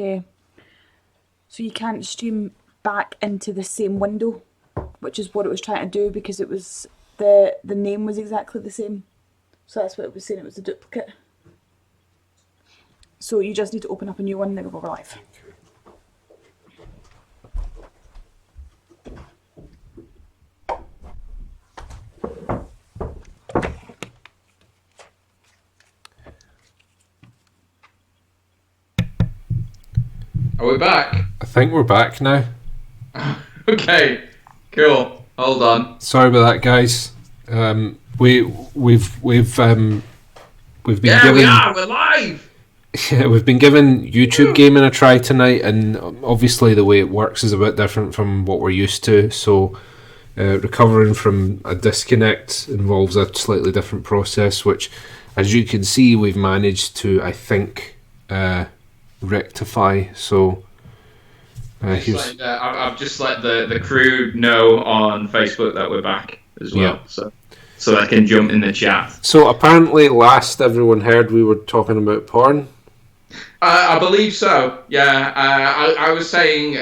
Yeah. So you can't stream back into the same window, which is what it was trying to do because it was the name was exactly the same. So that's what it was saying, it was a duplicate. So you just need to open up a new one and then we're live. Are we back? I think we're back now. Okay, cool. Hold on. Sorry about that, guys. We've been given. We are. We're live. Yeah, we've been given YouTube gaming a try tonight, and obviously the way it works is a bit different from what we're used to. So, recovering from a disconnect involves a slightly different process, which, as you can see, we've managed to, I think, rectify. So, I've just let the crew know on Facebook that we're back as well, yeah. so I can jump in the chat. So apparently, last everyone heard, we were talking about porn. I believe so. Yeah, I was saying.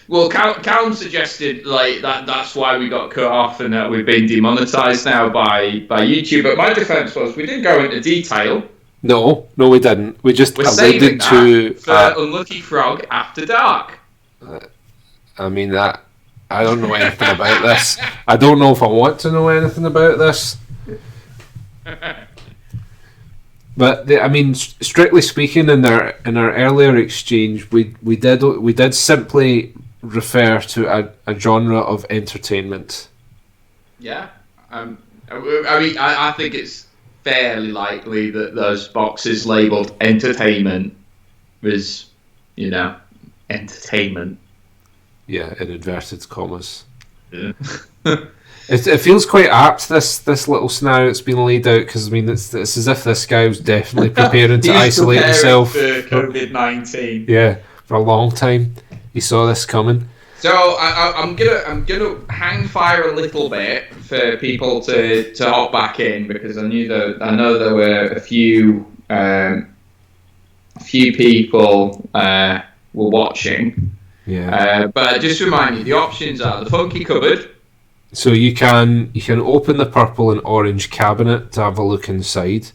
Well, Callum suggested like that's why we got cut off and that we've been demonetized now by YouTube. But my defense was we didn't go into detail. No, we didn't. We just alluded to for Unlucky Frog After Dark. I mean that. I don't know anything about this. I don't know if I want to know anything about this. But strictly speaking, in our earlier exchange, we did simply refer to a genre of entertainment. Yeah, I think it's fairly likely that those boxes labelled entertainment was, entertainment. Yeah, in inverted commas. Yeah. It feels quite apt, this little scenario that's been laid out, because it's as if this guy was definitely preparing to isolate himself for COVID-19. Yeah, for a long time. He saw this coming. So I'm gonna hang fire a little bit for people to hop back in, because I know there were a few people were watching. Yeah. But just remind you, the options are the funky cupboard. So you can open the purple and orange cabinet to have a look inside.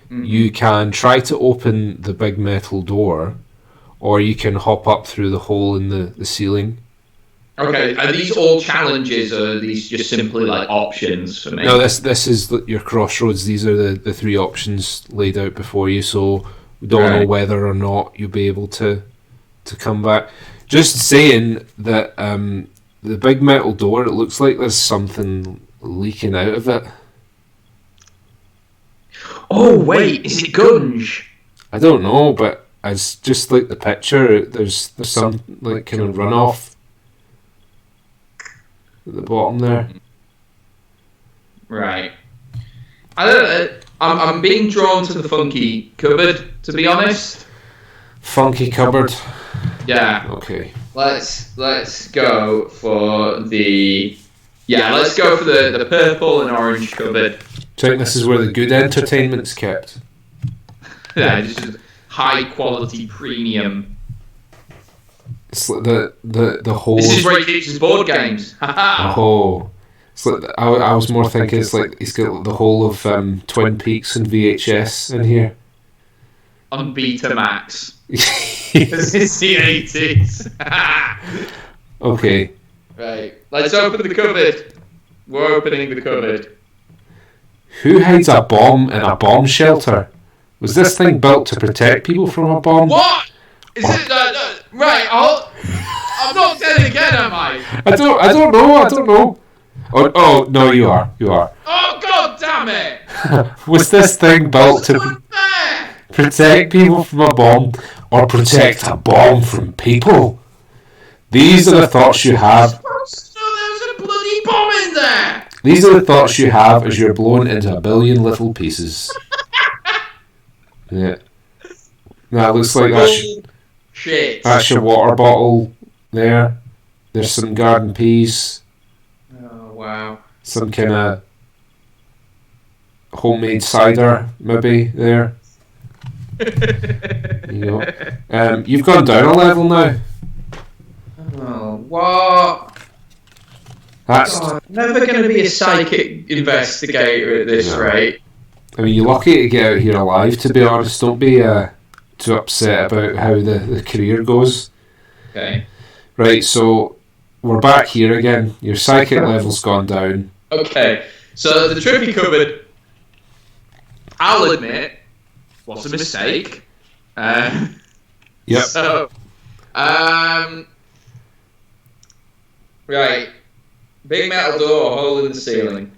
Mm-hmm. You can try to open the big metal door, or you can hop up through the hole in the ceiling. Okay, are these all challenges, or are these just simply like options for me? No, this is your crossroads. These are the three options laid out before you, so we don't know whether or not you'll be able to come back. Just saying that the big metal door, it looks like there's something leaking out of it. Oh wait, is it Gunge? I don't know, but it's just like the picture. There's some like kind of runoff at the bottom there. Right. I don't know. I'm being drawn to the funky cupboard, to be honest. Funky cupboard. Yeah. Okay. Let's go for the purple and orange cupboard. Do you think this is where the good entertainment's kept? Yeah, just high quality premium. It's like the whole. This is where he keeps his board games. Oh. It's like, I was more thinking it's like he's got the whole of Twin Peaks and VHS in here. On Betamax. This is the 80s. Okay. Right. Let's open the cupboard. We're opening the cupboard. Who hides a bomb in a bomb shelter? Was this thing built to protect people from a bomb? What? Is it right? I'm not dead again, am I? I don't know. Oh no, you are. Oh god damn it! Was this thing built to protect people from a bomb, or protect a bomb from people? These are the thoughts you have. So there's a bloody bomb in there! These are the thoughts you have as you're blown into a billion little pieces. Yeah. That looks like shit. That's your water bottle there. There's some garden peas. Oh wow. Some kind of homemade cider maybe there. You know, you've gone down a level now. Oh, what? That's. God, never going to be a psychic investigator at this No. rate. I mean, you're lucky to get out here alive. To be honest, don't be too upset about how the career goes. Okay. Right, so we're back here again. Your psychic level's gone down. Okay. So the trippy cupboard, I'll admit, was a mistake. Yep. So, right. Big metal door, hole in the ceiling.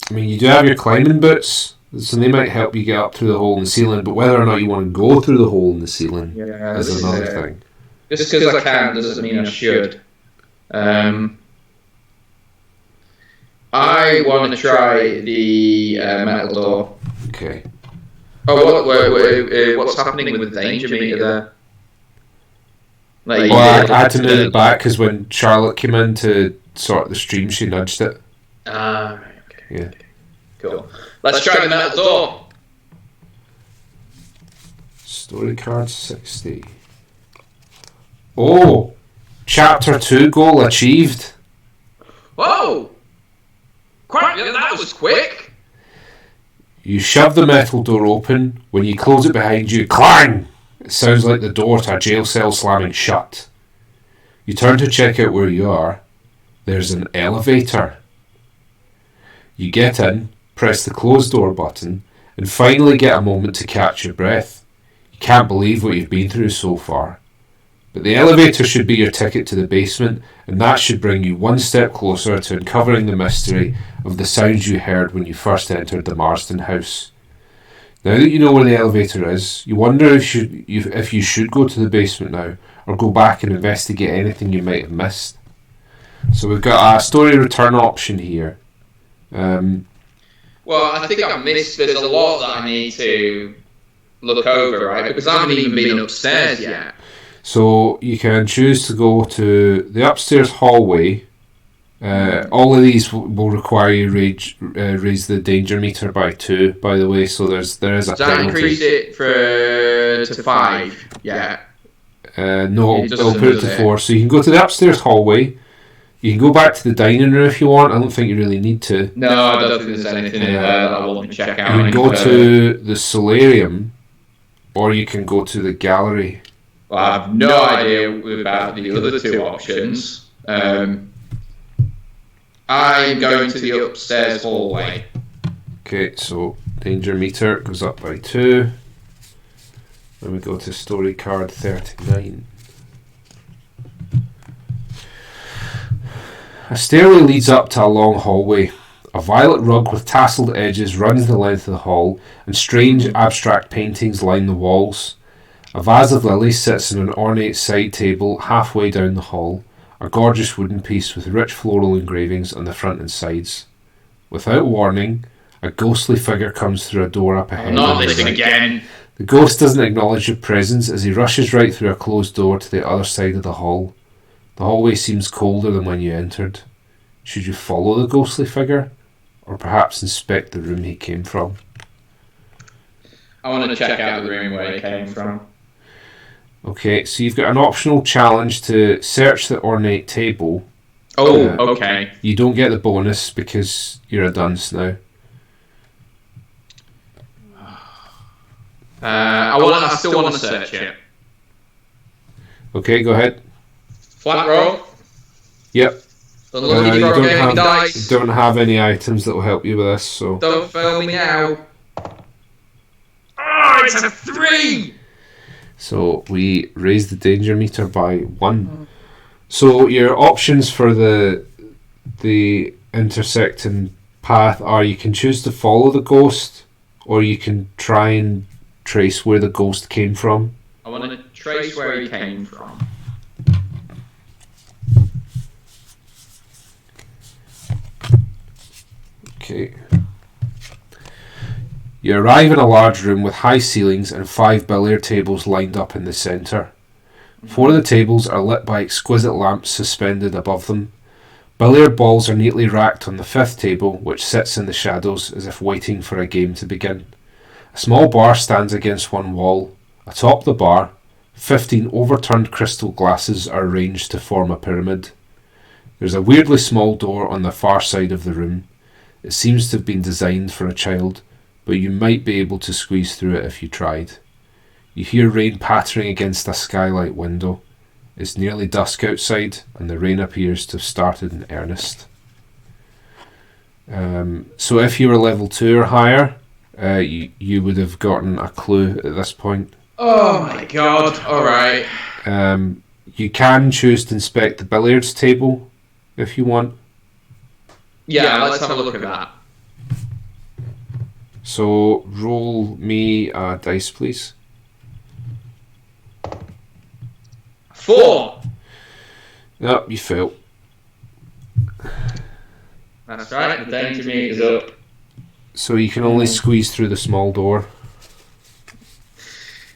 I mean, you do have your climbing boots, so they might help you get up through the hole in the ceiling, but whether or not you want to go through the hole in the ceiling Yeah, is another thing. Just because I can doesn't mean I should. I want to try the metal door. Okay. Oh, what's happening with the danger meter there? Like, Well, I had to move it back because when Charlotte came in to sort the stream, she nudged it. Ah, right, okay. Yeah. Cool. Let's try the metal door. Story card 60. Oh! Chapter 2 goal achieved. Whoa! That was quick. You shove the metal door open. When you close it behind you, clang! It sounds like the door to a jail cell slamming shut. You turn to check out where you are. There's an elevator. You get in, press the close door button, and finally get a moment to catch your breath. You can't believe what you've been through so far. But the elevator should be your ticket to the basement, and that should bring you one step closer to uncovering the mystery of the sounds you heard when you first entered the Marsden house. Now that you know where the elevator is, you wonder if you should go to the basement now, or go back and investigate anything you might have missed. So we've got a story return option here. Well, I think I've missed. There's a lot that I need to look over, right? Because I haven't even been upstairs yet. So you can choose to go to the upstairs hallway. All of these will require you raise the danger meter by 2. By the way, so there is a Does that penalty. increase it to 5? Yeah. No, It it'll doesn't, put it does to it? 4. So you can go to the upstairs hallway. You can go back to the dining room if you want. I don't think you really need to. No, I don't think there's anything in there that I want to check out. You can go to the solarium, or you can go to the gallery. Well, I have no idea about the other 2 options. I'm going to the upstairs hallway. Okay, so danger meter goes up by 2. Then we go to story card 39. A stairway leads up to a long hallway. A violet rug with tasseled edges runs the length of the hall, and strange abstract paintings line the walls. A vase of lilies sits on an ornate side table halfway down the hall, a gorgeous wooden piece with rich floral engravings on the front and sides. Without warning, a ghostly figure comes through a door up ahead. Not on the this right. again. The ghost doesn't acknowledge your presence as he rushes right through a closed door to the other side of the hall. The hallway seems colder than when you entered. Should you follow the ghostly figure, or perhaps inspect the room he came from? I want to check out the room where he came from. Okay, so you've got an optional challenge to search the ornate table. Oh, okay. You don't get the bonus because you're a dunce now. I still want to search it. Okay, go ahead. Flat roll. Yep. Unlucky you for a gaming you dice. don't have any items that will help you with this, so... Don't fail me now. Oh, it's a 3! So we raise the danger meter by 1. So your options for the intersecting path are you can choose to follow the ghost, or you can try and trace where the ghost came from. I want to trace where he came from. Okay. You arrive in a large room with high ceilings and 5 billiard tables lined up in the centre. 4 of the tables are lit by exquisite lamps suspended above them. Billiard balls are neatly racked on the 5th table, which sits in the shadows as if waiting for a game to begin. A small bar stands against one wall. Atop the bar, 15 overturned crystal glasses are arranged to form a pyramid. There's a weirdly small door on the far side of the room. It seems to have been designed for a child, but you might be able to squeeze through it if you tried. You hear rain pattering against a skylight window. It's nearly dusk outside, and the rain appears to have started in earnest. So if you were level 2 or higher, you would have gotten a clue at this point. Oh my god, alright. You can choose to inspect the billiards table if you want. Yeah, let's have a look at that. So roll me a dice, please. 4! Nope, you fail. That's right, the danger meter's up. So you can only squeeze through the small door.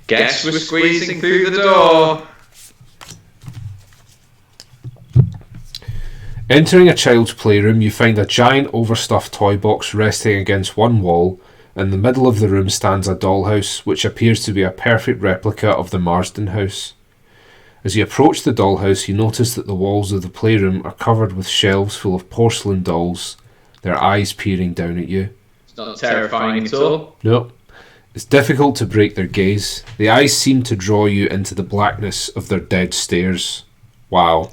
Guess we're squeezing through the door. Entering a child's playroom, you find a giant overstuffed toy box resting against one wall. In the middle of the room stands a dollhouse, which appears to be a perfect replica of the Marsden house. As you approach the dollhouse, you notice that the walls of the playroom are covered with shelves full of porcelain dolls, their eyes peering down at you. It's not terrifying at all. Nope. It's difficult to break their gaze. The eyes seem to draw you into the blackness of their dead stares. Wow.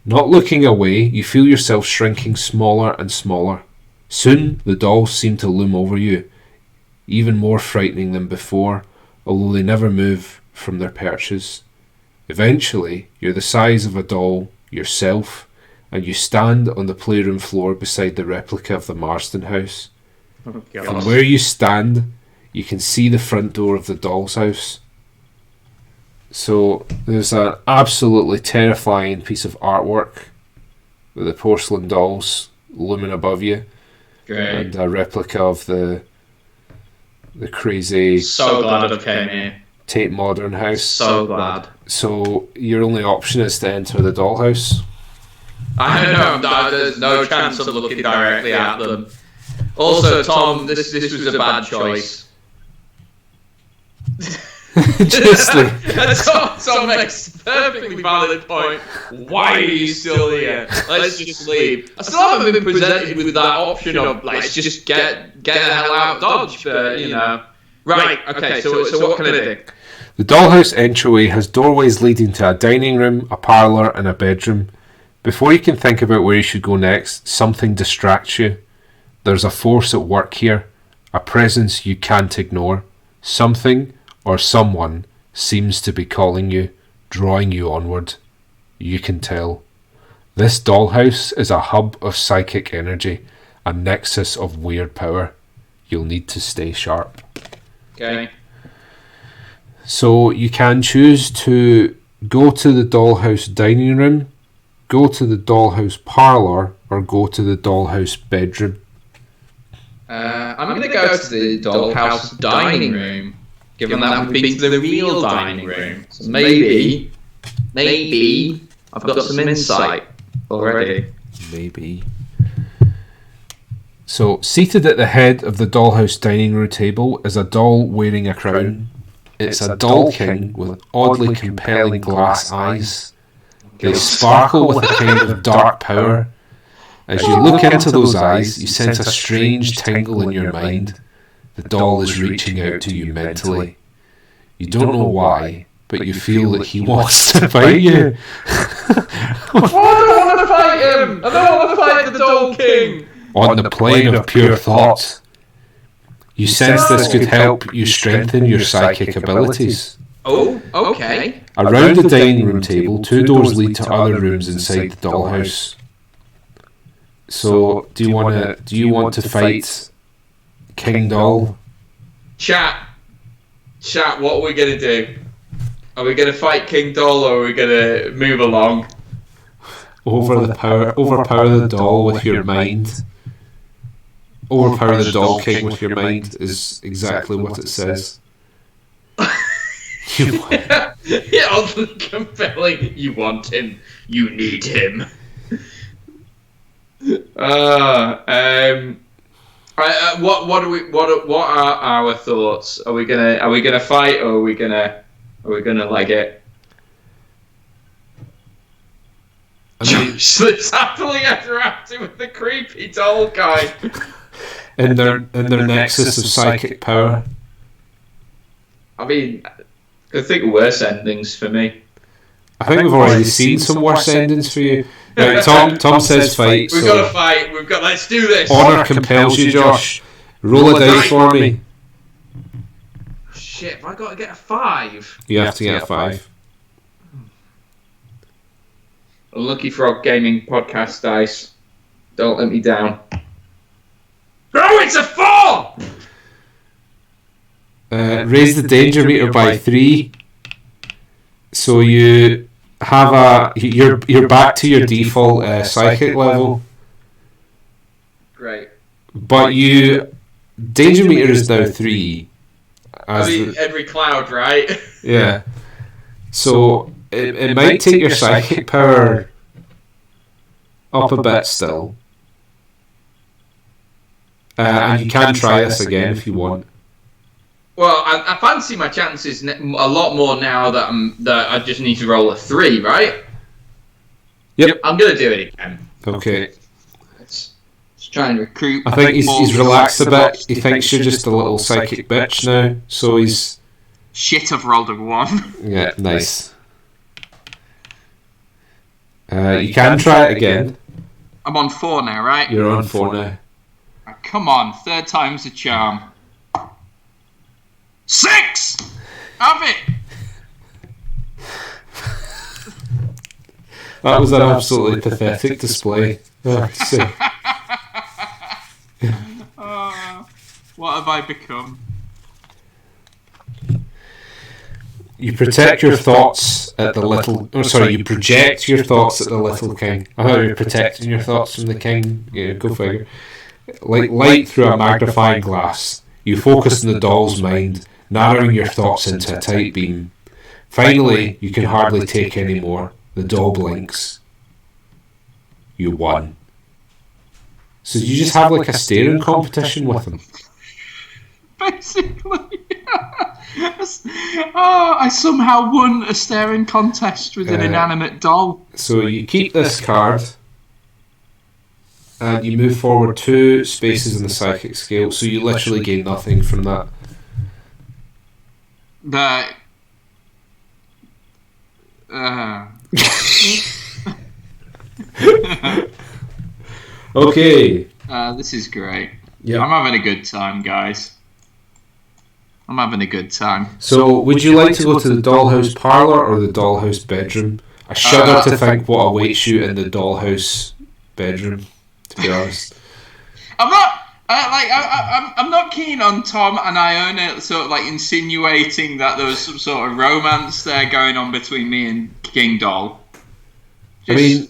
Not looking away, you feel yourself shrinking smaller and smaller. Soon, the dolls seem to loom over you, even more frightening than before, although they never move from their perches. Eventually, you're the size of a doll yourself, and you stand on the playroom floor beside the replica of the Marsden house. Oh, From where you stand, you can see the front door of the doll's house. So there's an absolutely terrifying piece of artwork with the porcelain dolls looming above you. Great. And a replica of the crazy So glad I came here. Tate Modern house. So glad. So your only option is to enter the dollhouse. I know, there's no chance of looking directly at them. Also, Tom, this was a bad choice. Just like, Tom makes a perfectly valid point. Why are you still here? Let's just leave. I still haven't been presented with that option of let's just get the hell out of Dodge, but you know. Right, okay, so what can I do? the dollhouse entryway has doorways leading to a dining room, a parlour and a bedroom. Before you can think about where you should go next, something distracts you. There's a force at work here, a presence you can't ignore. Something or someone seems to be calling you, drawing you onward. You can tell. This dollhouse is a hub of psychic energy, a nexus of weird power. You'll need to stay sharp. Okay. So you can choose to go to the dollhouse dining room, go to the dollhouse parlour, or go to the dollhouse bedroom. I'm going to go to the dollhouse dining room, given that we've been to the real dining room. So maybe I've got some insight already. Maybe. So, seated at the head of the dollhouse dining room table is a doll wearing a crown. It's a doll king with oddly compelling glass eyes. They sparkle with a kind of dark power. As you look into those eyes, you sense a strange tingle in your mind. The doll is reaching out to you mentally. You don't know why, but you feel that he wants to fight you. I don't want to fight him! I don't want to fight the doll king! On the plane of pure thought, you sense this could help you strengthen your psychic abilities. Oh, okay. Around the dining room table, 2 doors lead to other rooms inside the dollhouse. So, do you want to fight King Doll? Chat, what are we going to do? Are we going to fight King Doll or are we going to move along? Overpower the doll with your mind. Overpower the doll king with your mind is exactly what it says. Yeah, oddly compelling. You want him. You need him. Right, what are our thoughts? Are we gonna fight, or are we gonna leg it? Josh lives happily ever after with the creepy doll guy. In their nexus of psychic power. I mean, I think worse endings for me. I think we've already seen some worse endings for you. Right, Tom says fight. We've got to fight. Let's do this. Honor compels you, Josh. Roll a dice for me. Shit, have I got to get a 5? You have to get a 5. Unlucky Frog Gaming Podcast dice. Don't let me down. No, it's a 4! Raise the danger meter by 3. So you have you're back to your default psychic level. Great. But danger meter is now 3. Every cloud, right? Yeah. So it might take your psychic power up a bit still. And you can try this again if you want. Well, I fancy my chances a lot more now that I just need to roll a 3, right? Yep. I'm gonna do it again. Okay. Let's try and recruit. I think he's relaxed a bit. He thinks you're just a little psychic bitch now, so he's... Shit, I've rolled a 1. Yeah, nice. You can try it again. I'm on 4 now, right? You're on 4 now. Come on, 3rd time's a charm. 6! Have it! That was an absolutely pathetic display. What have I become? You protect your thoughts at the little... Oh, sorry, you project your thoughts at the little king. I thought you were protecting your thoughts from the king. Yeah, go figure. Like light through a magnifying glass, you focus on the doll's mind, narrowing your thoughts into a tight beam. Finally, you can hardly take any more. The doll blinks. You won. So did you just have like a staring competition with him? Basically. I somehow won a staring contest with an inanimate doll. So you keep this card, and you move forward 2 spaces in the psychic scale, so you literally gain nothing from that. Okay. This is great. Yeah. I'm having a good time, guys. I'm having a good time. So, would you like to go to the dollhouse parlour or the dollhouse bedroom? I shudder to think what awaits you in the dollhouse bedroom, to be honest. I'm not... I'm not keen on Tom and Iona sort of like insinuating that there was some sort of romance there going on between me and King Doll. I mean,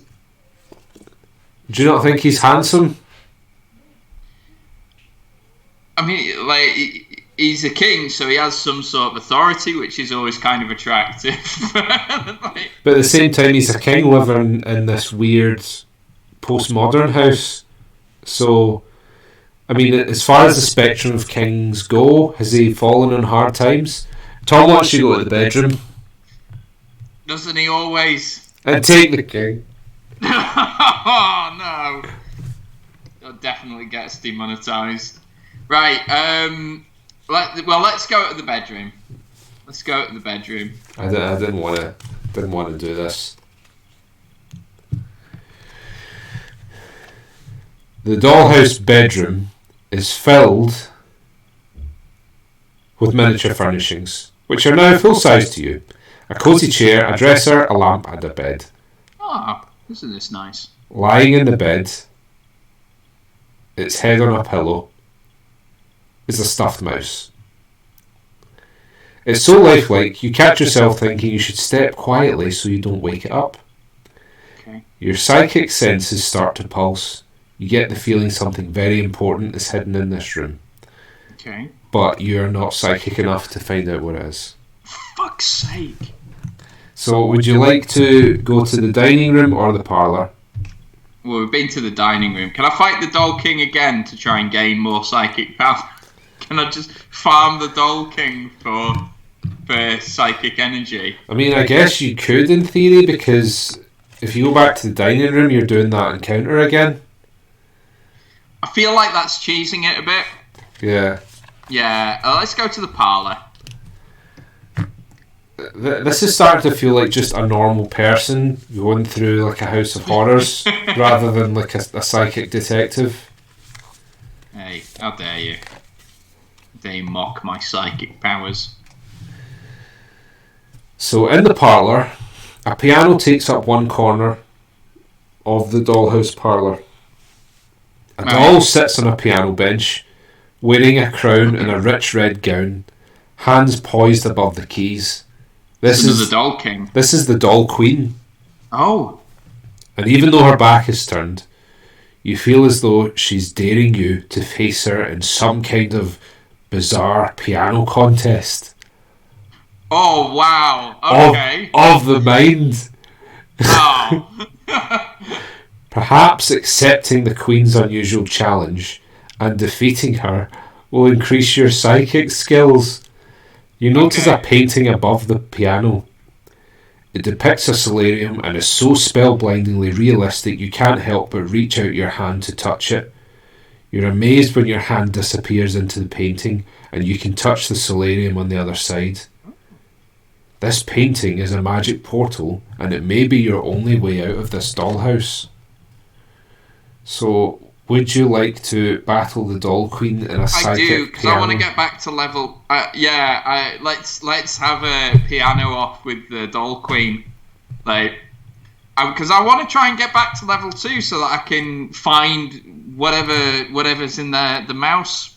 do you not think he's handsome? I mean, like, he's a king, so he has some sort of authority, which is always kind of attractive. But at the same time, he's a king living in this weird postmodern house. So... I mean, as far as the spectrum of kings go, has he fallen on hard times? Tom wants you to go to the bedroom. Doesn't he always? And take the king. Oh, no. That definitely gets demonetized. Right, let's go to the bedroom. Let's go to the bedroom. I didn't want to do this. The dollhouse bedroom is filled with miniature furnishings, which are now full size to you. A cosy chair, a dresser, a lamp, and a bed. Ah, isn't this nice? Lying in the bed, its head on a pillow, is a stuffed mouse. It's so lifelike, you catch yourself thinking you should step quietly so you don't wake it up. Okay. Your psychic senses start to pulse. You get the feeling something very important is hidden in this room. Okay. But you're not psychic enough to find out what it is. Fuck's sake. So would you like to go to the dining room or the parlour? Well, we've been to the dining room. Can I fight the Doll King again to try and gain more psychic power? Can I just farm the Doll King for psychic energy? I mean, I guess you could in theory, because if you go back to the dining room, you're doing that encounter again. I feel like that's cheesing it a bit. Yeah. Yeah, let's go to the parlour. This is starting to feel like just a normal person going through like a house of horrors rather than like a psychic detective. Hey, how dare you? They mock my psychic powers. So in the parlour, a piano takes up one corner of the dollhouse parlour. A doll sits on a piano bench, wearing a crown and a rich red gown, hands poised above the keys. This is the Doll King. This is the Doll Queen. Oh. And even though her back is turned, you feel as though she's daring you to face her in some kind of bizarre piano contest. Oh, wow. Okay. Of the mind. Oh. Perhaps accepting the Queen's unusual challenge and defeating her will increase your psychic skills. You notice a painting above the piano. It depicts a solarium and is so spellblindingly realistic you can't help but reach out your hand to touch it. You're amazed when your hand disappears into the painting and you can touch the solarium on the other side. This painting is a magic portal and it may be your only way out of this dollhouse. So, would you like to battle the Doll Queen in a psychic I do, because I want to get back to level... let's have a piano off with the Doll Queen. Because I want to try and get back to level 2 so that I can find whatever's in the mouse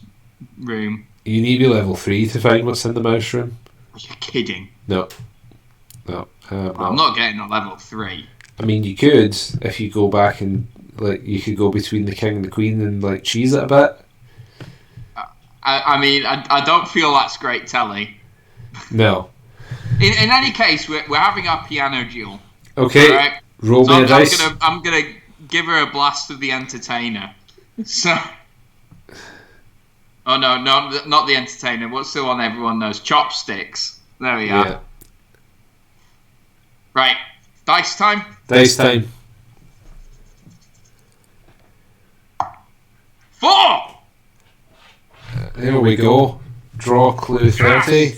room. You need to be level 3 to find what's in the mouse room. Are you kidding? No. I'm not getting a level 3. I mean, you could, if you go back and... you could go between the king and the queen and cheese it a bit. I don't feel that's great telly. No. In any case, we're having our piano duel. Okay. Right? Roll me a dice. I'm gonna give her a blast of the entertainer. So. Oh no, not the entertainer. What's the one everyone knows? Chopsticks. There we are. Right. Dice time. Dice time. 4! There we go. Draw clue 30.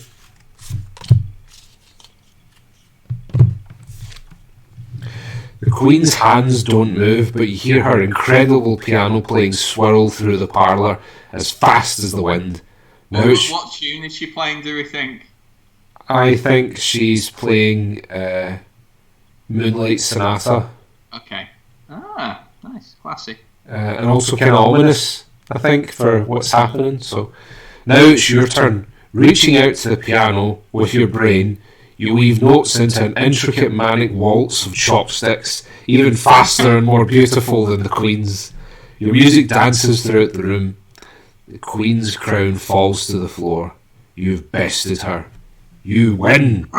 The Queen's hands don't move, but you hear her incredible piano playing swirl through the parlour as fast as the wind. What tune is she playing, do we think? I think she's playing Moonlight Sonata. Okay. Ah, nice. Classy. And also kind of ominous, I think, for what's happening. So now it's your turn. Reaching out to the piano with your brain, you weave notes into an intricate manic waltz of chopsticks, even faster and more beautiful than the Queen's. Your music dances throughout the room. The Queen's crown falls to the floor. You've bested her. You win.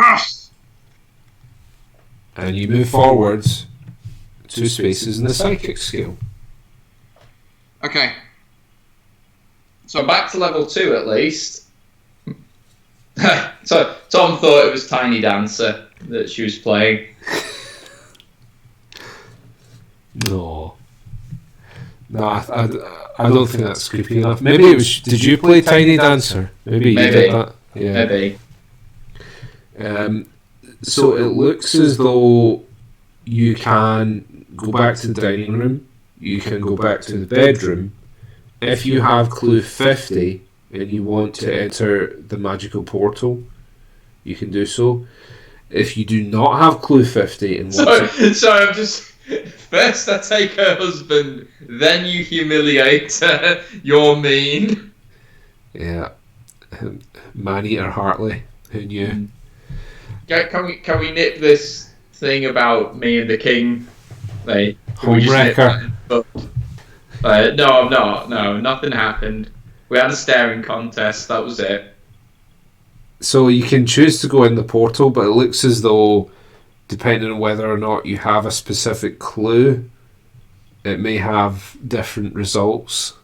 And you move forwards 2 spaces in the psychic scale. Okay. So back to level 2 at least. So Tom thought it was Tiny Dancer that she was playing. No, I don't think that's creepy enough. Maybe it was. Did you play Tiny Dancer? Maybe you did that. Yeah. Maybe. So it looks as though you can go back to the dining room. You can go back to the bedroom. If you have clue 50 and you want to enter the magical portal, you can do so. If you do not have clue 50 and want So I'm just... First I take her husband, then you humiliate her. You're mean. Yeah. Man-eater Hartley. Who knew? Can we nip this thing about me and the king? Like, Homewrecker. No, I'm not. No, nothing happened. We had a staring contest. That was it. So you can choose to go in the portal, but it looks as though, depending on whether or not you have a specific clue, It may have different results.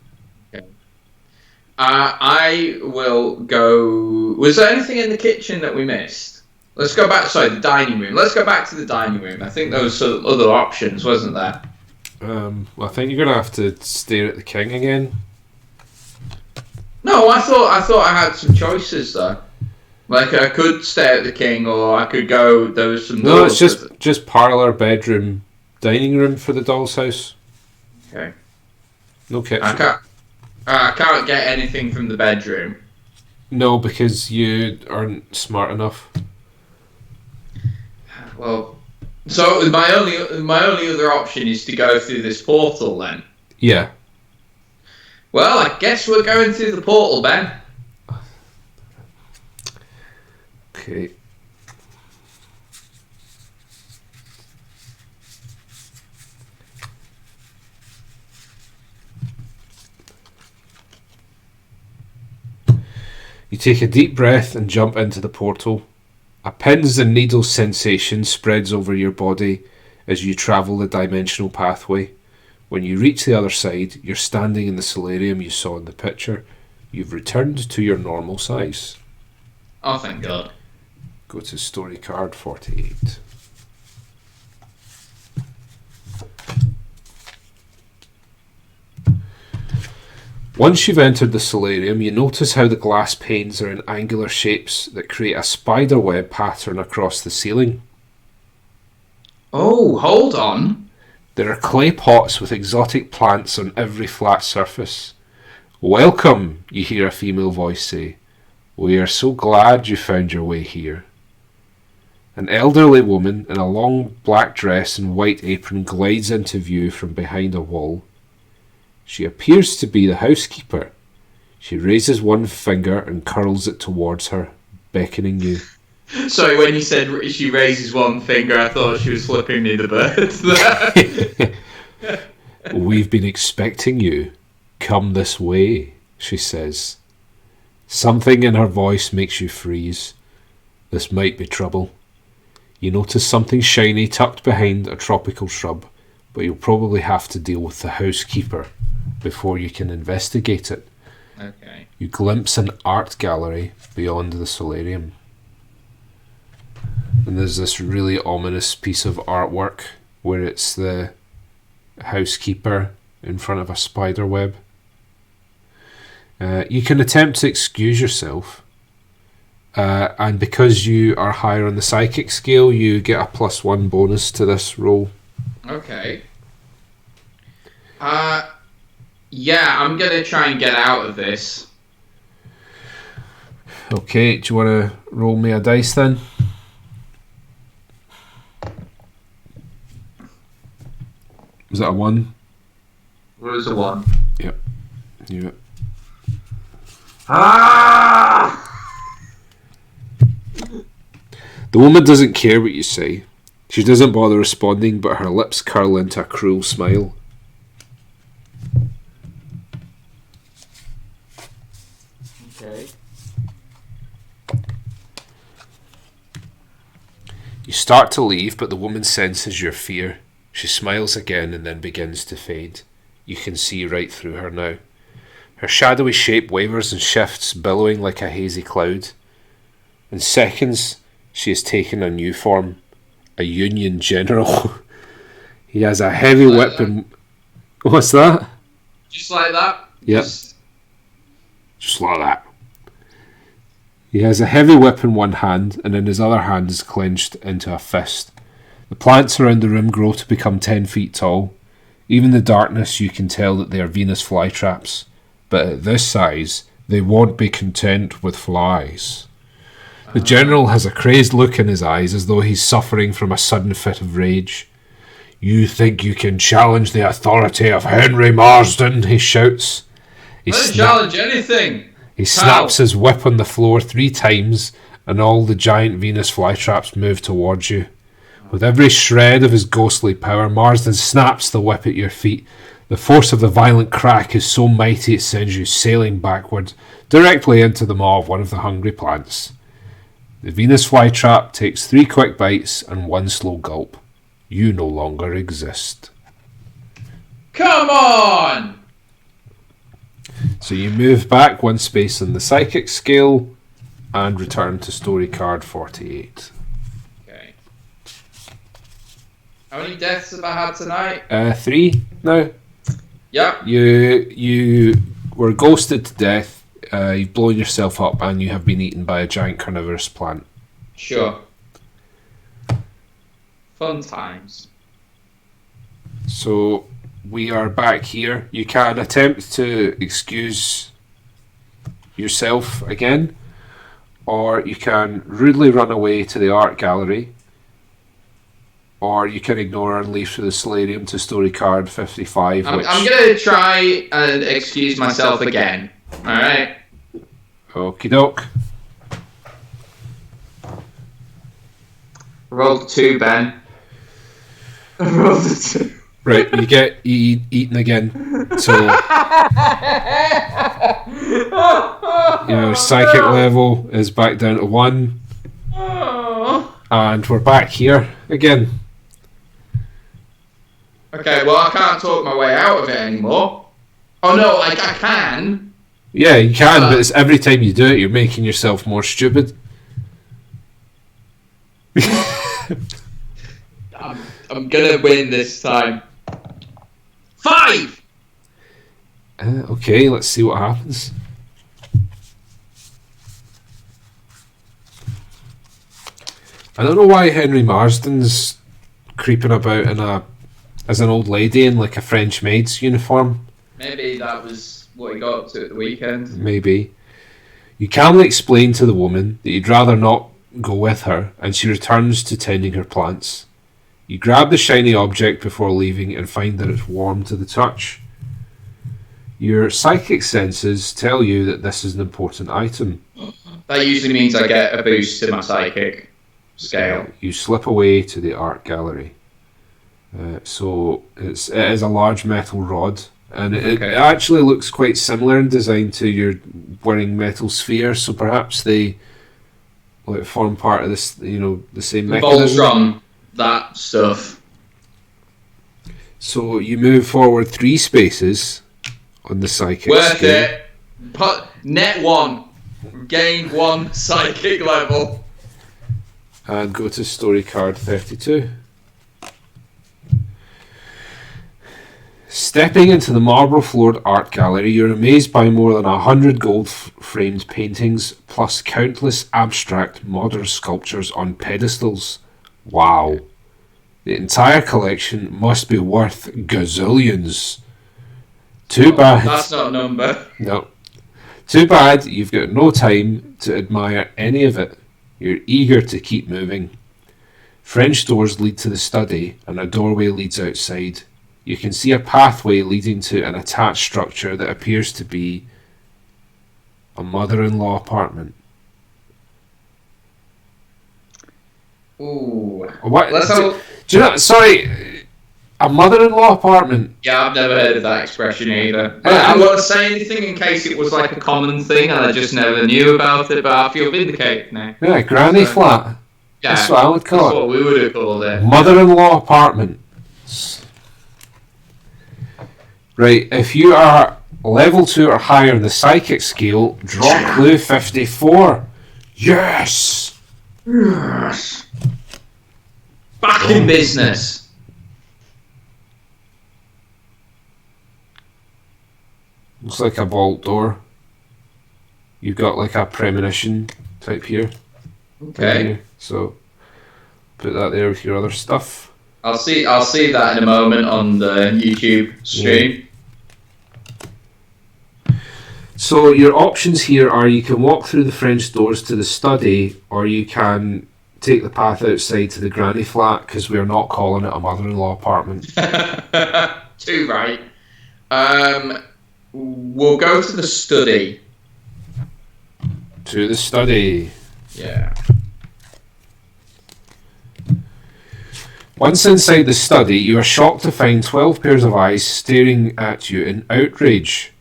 I will go. Was there anything in the kitchen that we missed? Let's go back. Sorry, the dining room. Let's go back to the dining room. I think there was some other options, wasn't there? Well, I think you're gonna have to stare at the king again. No, I thought I had some choices though. Like I could stay at the king, or I could go. There was some. No, it's just parlour, bedroom, dining room for the doll's house. Okay. No kitchen. I can't get anything from the bedroom. No, because you aren't smart enough. Well, so my only other option is to go through this portal then. Yeah. Well, I guess we're going through the portal, Ben. Okay. You take a deep breath and jump into the portal. A pins and needles sensation spreads over your body as you travel the dimensional pathway. When you reach the other side, you're standing in the solarium you saw in the picture. You've returned to your normal size. Oh, thank God. Go to story card 48. Once you've entered the solarium, you notice how the glass panes are in angular shapes that create a spider web pattern across the ceiling. Oh, hold on. There are clay pots with exotic plants on every flat surface. "Welcome," you hear a female voice say. "We are so glad you found your way here." An elderly woman in a long black dress and white apron glides into view from behind a wall. She appears to be the housekeeper. She raises one finger and curls it towards her, beckoning you. Sorry, when you said she raises one finger, I thought she was flipping me the bird. "We've been expecting you. Come this way," she says. Something in her voice makes you freeze. This might be trouble. You notice something shiny tucked behind a tropical shrub, but you'll probably have to deal with the housekeeper before you can investigate it. Okay. You glimpse an art gallery beyond the solarium. And there's this really ominous piece of artwork where it's the housekeeper in front of a spider web. You can attempt to excuse yourself, and because you are higher on the psychic scale, you get a +1 bonus to this roll. Okay. Yeah, I'm gonna try and get out of this. Okay, do you want to roll me a dice then? Was that a 1? What was the one? Yep. Yep. Ah! The woman doesn't care what you say. She doesn't bother responding, but her lips curl into a cruel smile. Okay. You start to leave, but the woman senses your fear. She smiles again and then begins to fade. You can see right through her now. Her shadowy shape wavers and shifts, billowing like a hazy cloud. In seconds, she has taken a new form. A Union general. He has a heavy whip and... What's that? Just like that? Yep. Just like that. He has a heavy whip in one hand, and in his other hand is clenched into a fist. The plants around the room grow to become 10 feet tall. Even in the darkness, you can tell that they are Venus flytraps. But at this size, they won't be content with flies. The general has a crazed look in his eyes, as though he's suffering from a sudden fit of rage. "You think you can challenge the authority of Henry Marsden?" he shouts. I don't challenge anything! He snaps his whip on the floor 3 times, and all the giant Venus flytraps move towards you. With every shred of his ghostly power, Marsden snaps the whip at your feet. The force of the violent crack is so mighty it sends you sailing backward, directly into the maw of one of the hungry plants. The Venus flytrap takes 3 quick bites and 1 slow gulp. You no longer exist. Come on! So you move back one space in the psychic scale and return to story card 48. Okay. How many deaths have I had tonight? 3 now. Yep. You were ghosted to death, you've blown yourself up, and you have been eaten by a giant carnivorous plant. Sure. Fun times. So we are back here. You can attempt to excuse yourself again, or you can rudely run away to the art gallery, or you can ignore and leave through the solarium to story card 55. I'm going to try and excuse myself again. Alright? Okie doke. Rolled 2, Ben. Rolled a 2. Right, you get eaten again. So your psychic level is back down to 1, and we're back here again. Okay, well, I can't talk my way out of it anymore. Oh no, I can. Yeah, you can, but it's every time you do it, you're making yourself more stupid. I'm gonna win this time. 5! Okay, let's see what happens. I don't know why Henry Marsden's creeping about as an old lady in like a French maid's uniform. Maybe that was what he got up to at the weekend. Maybe. You calmly explain to the woman that you'd rather not go with her, and she returns to tending her plants. You grab the shiny object before leaving and find that it's warm to the touch. Your psychic senses tell you that this is an important item. That usually means I get a boost to my psychic scale. You slip away to the art gallery. So it is a large metal rod, and it actually looks quite similar in design to your whirring metal sphere. So perhaps they form part of this, the same mechanism. Voltron, that stuff. So you move forward 3 spaces on the psychic Worth scale. it. Net 1. Gain 1 psychic level. And go to story card 32. Stepping into the marble-floored art gallery, you're amazed by more than 100 gold-framed paintings, plus countless abstract modern sculptures on pedestals. Wow. The entire collection must be worth gazillions. Too bad. That's not a number. No. Too bad you've got no time to admire any of it. You're eager to keep moving. French doors lead to the study, and a doorway leads outside. You can see a pathway leading to an attached structure that appears to be a mother-in-law apartment. Ooh. What? Let's Do you know? Sorry, a mother-in-law apartment. Yeah, I've never heard of that expression either. I don't want to say anything in case it was like a common thing and I just never knew about it, but I feel vindicated now. Yeah, granny flat. Yeah, That's what I would call that's it. what we would have called it. Mother-in-law apartment. Right, if you are level 2 or higher in the psychic scale, drop clue 54. Yes! Yes. Back in business. Looks like a vault door. You've got like a premonition type here. Okay. Here. So put that there with your other stuff. I'll see that in a moment on the YouTube stream. So your options here are you can walk through the French doors to the study, or you can take the path outside to the granny flat, because we're not calling it a mother-in-law apartment. Too right. We'll go to the study. To the study. Yeah. Once inside the study, you are shocked to find 12 pairs of eyes staring at you in outrage.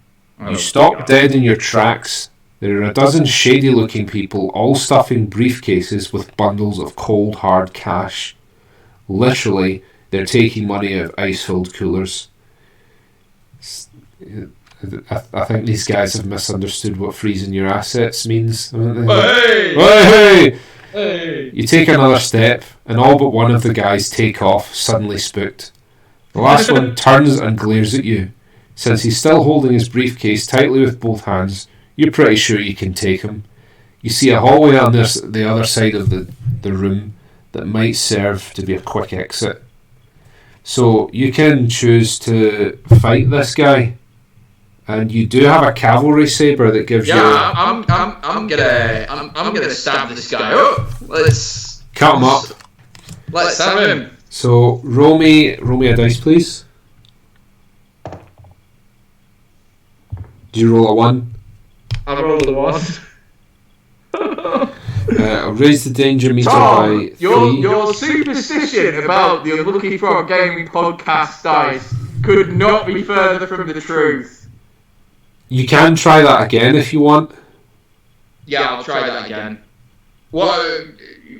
You stop dead in your tracks. There are a dozen shady-looking people, all stuffing briefcases with bundles of cold, hard cash. Literally, they're taking money out of ice-filled coolers. I think these guys have misunderstood what freezing your assets means, haven't they? Hey! Hey! Hey! You take another step, and all but one of the guys take off, suddenly spooked. The last one turns and glares at you. Since he's still holding his briefcase tightly with both hands, you're pretty sure you can take him. You see a hallway on the other side of the room that might serve to be a quick exit. So you can choose to fight this guy, and you do have a cavalry saber that gives you. I'm gonna stab this guy up. Let's Cut him up. Let's have him. So roll me a dice, please. Did you roll a 1? I rolled a 1. I'll raise the danger meter Tom, by 3. your superstition about the Unlucky Frog Gaming podcast dice could not be further from the truth. You can try that again if you want. Yeah, I'll try that again. What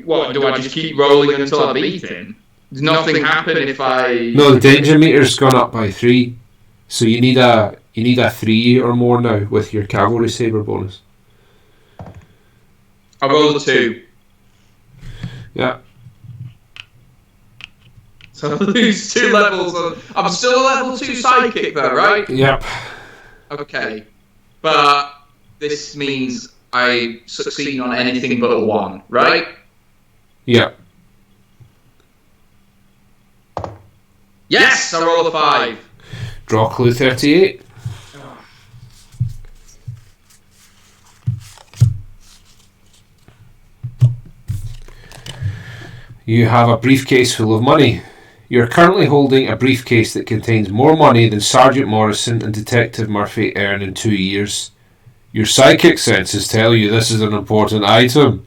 do I just keep rolling until I beat him? Does nothing happen if I... No, the danger meter's gone up by 3. So you need a 3 or more now with your cavalry saber bonus. I rolled a 2. Yeah. So I lose 2 levels. I'm still a level 2 psychic though, right? Yep. Okay. But this means I succeed on anything but a 1, right? Yep. Yes! I roll a 5. Draw clue 38. You have a briefcase full of money. You're currently holding a briefcase that contains more money than Sergeant Morrison and Detective Murphy earn in 2 years. Your psychic senses tell you this is an important item.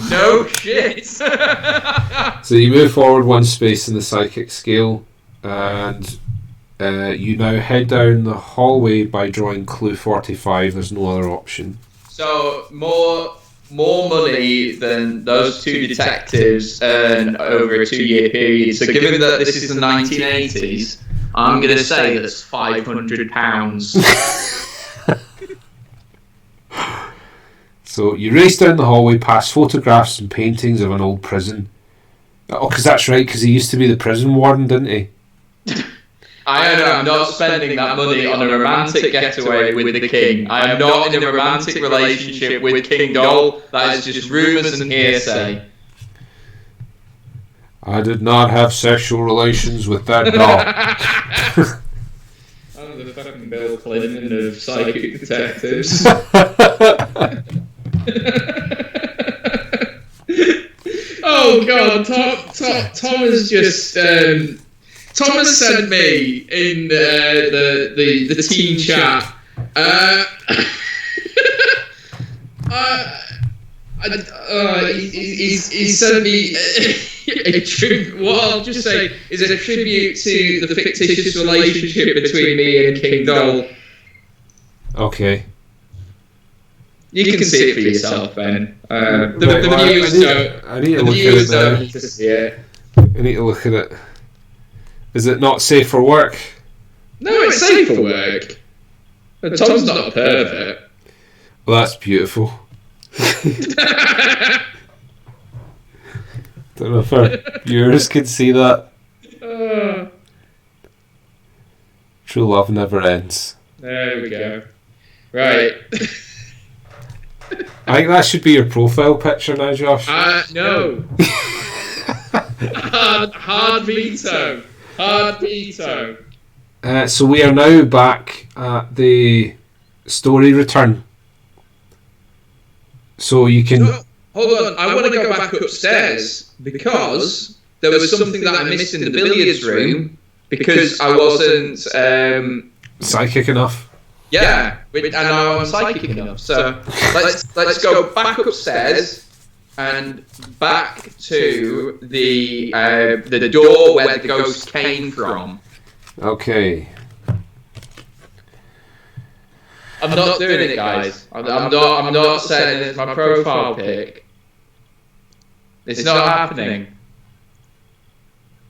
No shit! So you move forward 1 space in the psychic scale, and you now head down the hallway by drawing clue 45. There's no other option. So, more money than those 2 detectives earn over a 2-year period. So given that this is the 1980s, I'm going to say that's £500. So you race down the hallway past photographs and paintings of an old prison. Oh, because that's right, because he used to be the prison warden, didn't he? I'm not spending that money on a romantic getaway with the king. I am not in a romantic relationship with King Dole. That is just rumours and hearsay. I did not have sexual relations with that doll. I'm the fucking Bill Clinton of psychic detectives. Oh god, Tom has just Tom has sent me in the team chat. He sent me a tribute. What I'll just say is a tribute to the fictitious relationship between me and King Dole. Okay. You can see it for yourself, Ben. The viewers don't. I need to The look at viewers it now. don't need to see it. I need to look at it. Is it not safe for work? No, it's safe for work. But Tom's not a pervert. Well, that's beautiful. Don't know if our viewers can see that. True love never ends. There we go. Right. I think that should be your profile picture now, Josh. No. Hard veto. Hard veto. So we are now back at the story return. So you can... No, hold on, I want to go back upstairs because there was something that I missed in the billiards room because I wasn't... psychic enough. Yeah, and now I'm psychic enough. So let's go back upstairs and back to the door where the ghost came from. Okay. I'm not doing it, guys. I'm not setting it as my profile pic. It's not happening.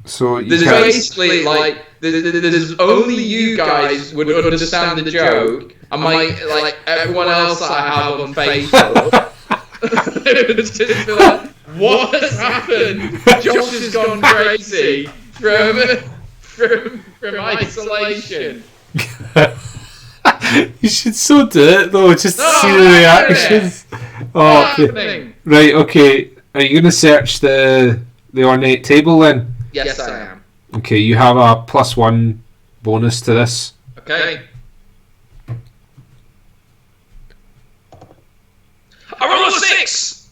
So you There's can't- basically like there's only you guys would understand the joke, and like everyone else that I have on Facebook. It would just be like, what has happened? Josh has gone crazy from isolation. You should so do it though, just to No, see I'm the not doing reactions. Oh, What's okay. happening? Right, okay. Are you going to search the ornate table then? Yes, I am. Okay, you have a +1 bonus to this. Okay. I roll a 6.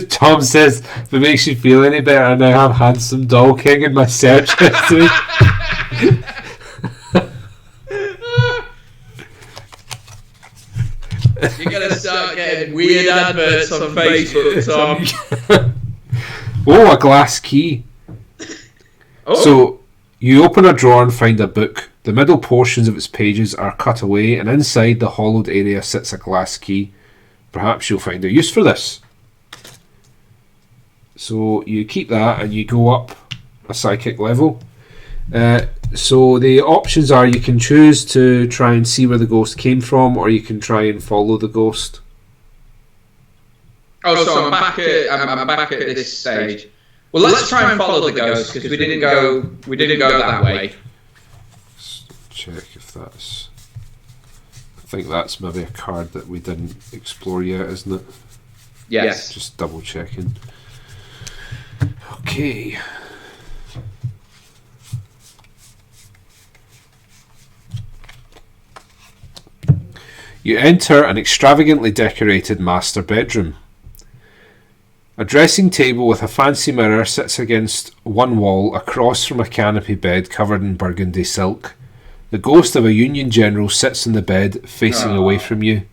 Tom says, if it makes you feel any better, I now have Handsome Doll King in my search history. You're gonna start getting weird adverts on Facebook, Tom. Oh, a glass key. Oh. So, you open a drawer and find a book. The middle portions of its pages are cut away, and inside the hollowed area sits a glass key. Perhaps you'll find a use for this. So, you keep that and you go up a psychic level. So, the options are you can choose to try and see where the ghost came from, or you can try and follow the ghost. Oh, so I'm back at this stage. Well, let's try and follow the ghost because we didn't go that way. Check if that's. I think that's maybe a card that we didn't explore yet, isn't it? Yes. Just double checking. Okay. You enter an extravagantly decorated master bedroom. A dressing table with a fancy mirror sits against one wall across from a canopy bed covered in burgundy silk. The ghost of a Union general sits in the bed, facing away from you.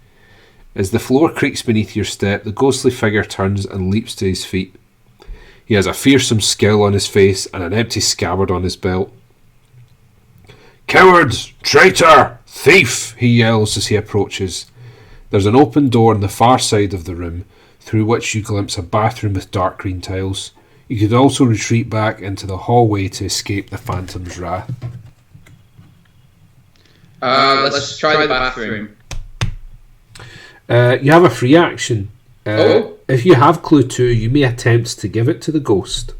As the floor creaks beneath your step, the ghostly figure turns and leaps to his feet. He has a fearsome scowl on his face and an empty scabbard on his belt. "Coward! Traitor! Thief!" he yells as he approaches. There's an open door on the far side of the room, through which you glimpse a bathroom with dark green tiles. You could also retreat back into the hallway to escape the phantom's wrath. Let's try the bathroom. You have a free action. If you have clue 2, you may attempt to give it to the ghost,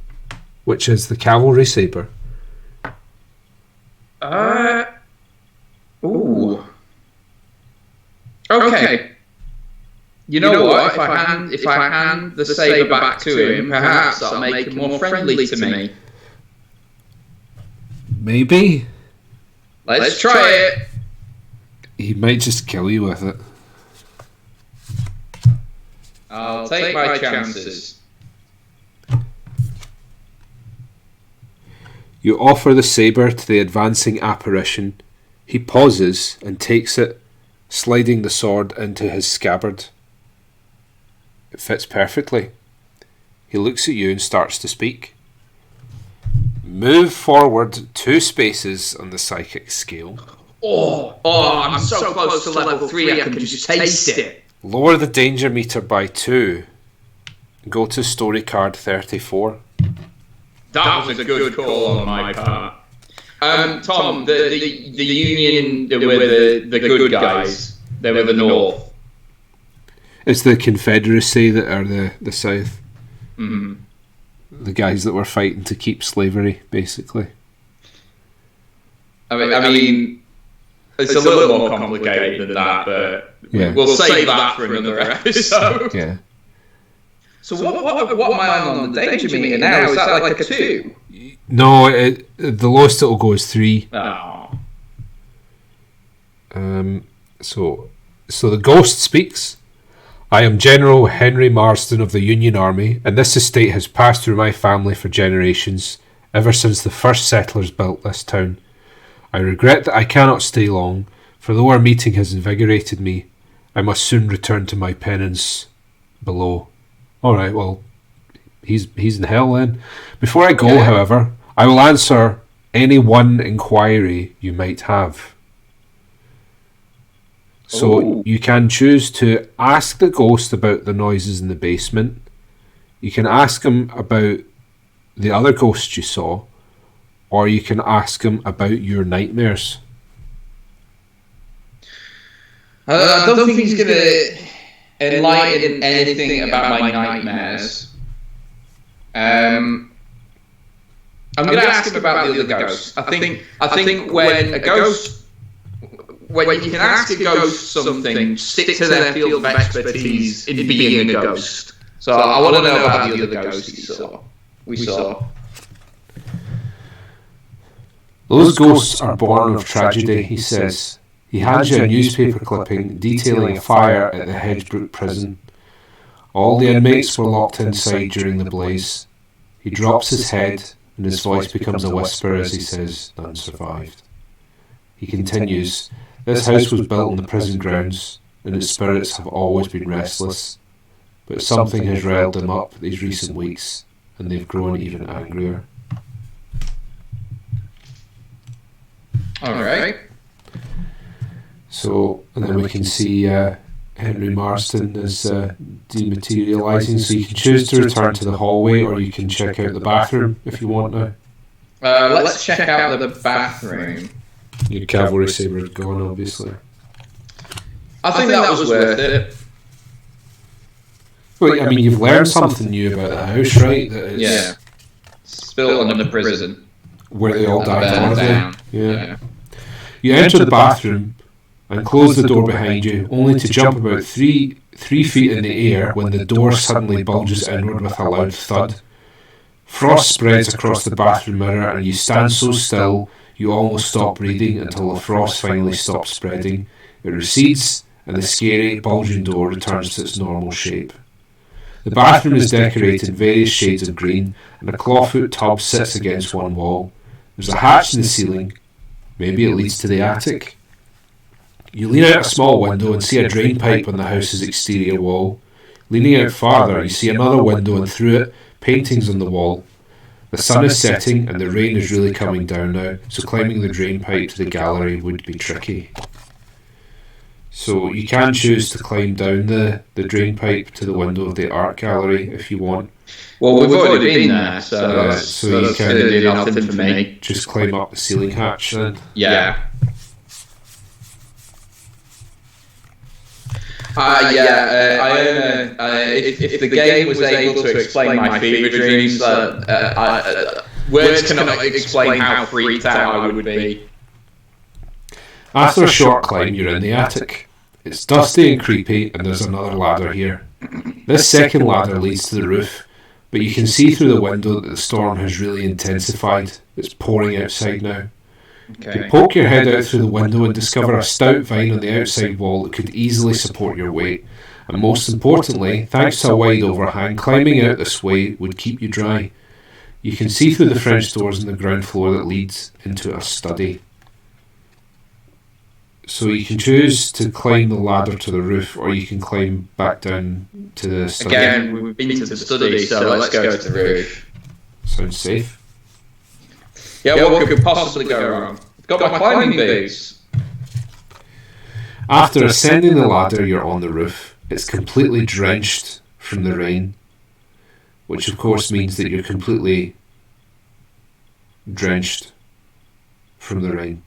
which is the cavalry saber. Ooh. Okay. You know what? If I hand the saber back to him, perhaps that'll make him more friendly to me. Maybe. Let's try it. He might just kill you with it. I'll take my chances. You offer the saber to the advancing apparition. He pauses and takes it, sliding the sword into his scabbard. It fits perfectly. He looks at you and starts to speak. Move forward 2 spaces on the psychic scale. Oh, I'm so close to level 3 I can just taste it. Lower the danger meter by 2. Go to story card 34. That was a good call on my part. Tom, the Union were the good guys. They were the North. It's the Confederacy that are the South. Mm-hmm. The guys that were fighting to keep slavery, basically. I mean, it's a little more complicated than that, but Yeah. we'll save that for another episode. Yeah. So what am I on the danger meter now? Is that like a 2? No, the lowest it'll go is 3. Oh. So the ghost speaks. I am General Henry Marsden of the Union Army, and this estate has passed through my family for generations, ever since the first settlers built this town. I regret that I cannot stay long, for though our meeting has invigorated me, I must soon return to my penance below. Alright, well, he's in hell then. Before I go, however, I will answer any one inquiry you might have. So you can choose to ask the ghost about the noises in the basement. You can ask him about the other ghosts you saw, or you can ask him about your nightmares. I don't think he's gonna enlighten anything about my nightmares. I'm gonna ask him about the other ghosts. I think when a ghost, when you can ask a ghost something, stick to their field of expertise in being a ghost. So I want to know about the other ghosts we saw. Those ghosts are born of tragedy, he says. He hands you a newspaper clipping detailing a fire at the Hedgebrook prison. All the inmates were locked inside during the blaze. He drops his head, and his voice becomes a whisper as he says, "None survived." He continues, "This house was built on the prison grounds, and its spirits have always been restless. But something has riled them up these recent weeks, and they've grown even angrier." Alright. So, and then we can see Henry Marston is dematerialising, so you can choose to return to the hallway, or you can check out the bathroom if you want now. Let's check out the bathroom. Your cavalry saber is gone, obviously. I think that was worth it. Well, I mean, you've learned something new about the house, right? That it's Yeah. It's built on the prison. where they all died Burned horribly. down. Yeah. You enter the bathroom and close the door behind you, only to jump about three feet in the air when the door suddenly bulges inward with a loud thud. Frost spreads across the bathroom mirror, and you stand so still you almost stop breathing until the frost finally stops spreading. It recedes, and the scary, bulging door returns to its normal shape. The bathroom is decorated various shades of green, and a clawfoot tub sits against one wall. There's a hatch in the ceiling. Maybe it leads to the attic. You lean out a small window and see a drain pipe on the house's exterior wall. Leaning out farther, you see another window, and through it, paintings on the wall. The sun is setting, and the rain is really coming down now, so climbing the drain pipe to the gallery would be tricky. So you can choose to climb down the drain pipe to the window of the art gallery if you want. Well, we've already been there, so that's, so you that's can going to do nothing for me. Just climb up the ceiling hatch then. Yeah. If the game was able to explain my fever dreams, words cannot explain how freaked out I would be. After a short climb, you're in the attic. It's dusty and creepy, and there's another ladder here. This second ladder leads to the roof, but you can see through the window that the storm has really intensified. It's pouring outside now. You poke your head out through the window and discover a stout vine on the outside wall that could easily support your weight. And most importantly, thanks to a wide overhang, climbing out this way would keep you dry. You can see through the French doors on the ground floor that leads into a study. So you can choose to climb the ladder to the roof, or you can climb back down to the study. Again, we've been to the study, so let's go to the roof. Sounds safe. Yeah, what could possibly go wrong? I've got my climbing boots. After ascending the ladder, you're on the roof. It's completely drenched from the rain, which of course means that you're completely drenched from the rain.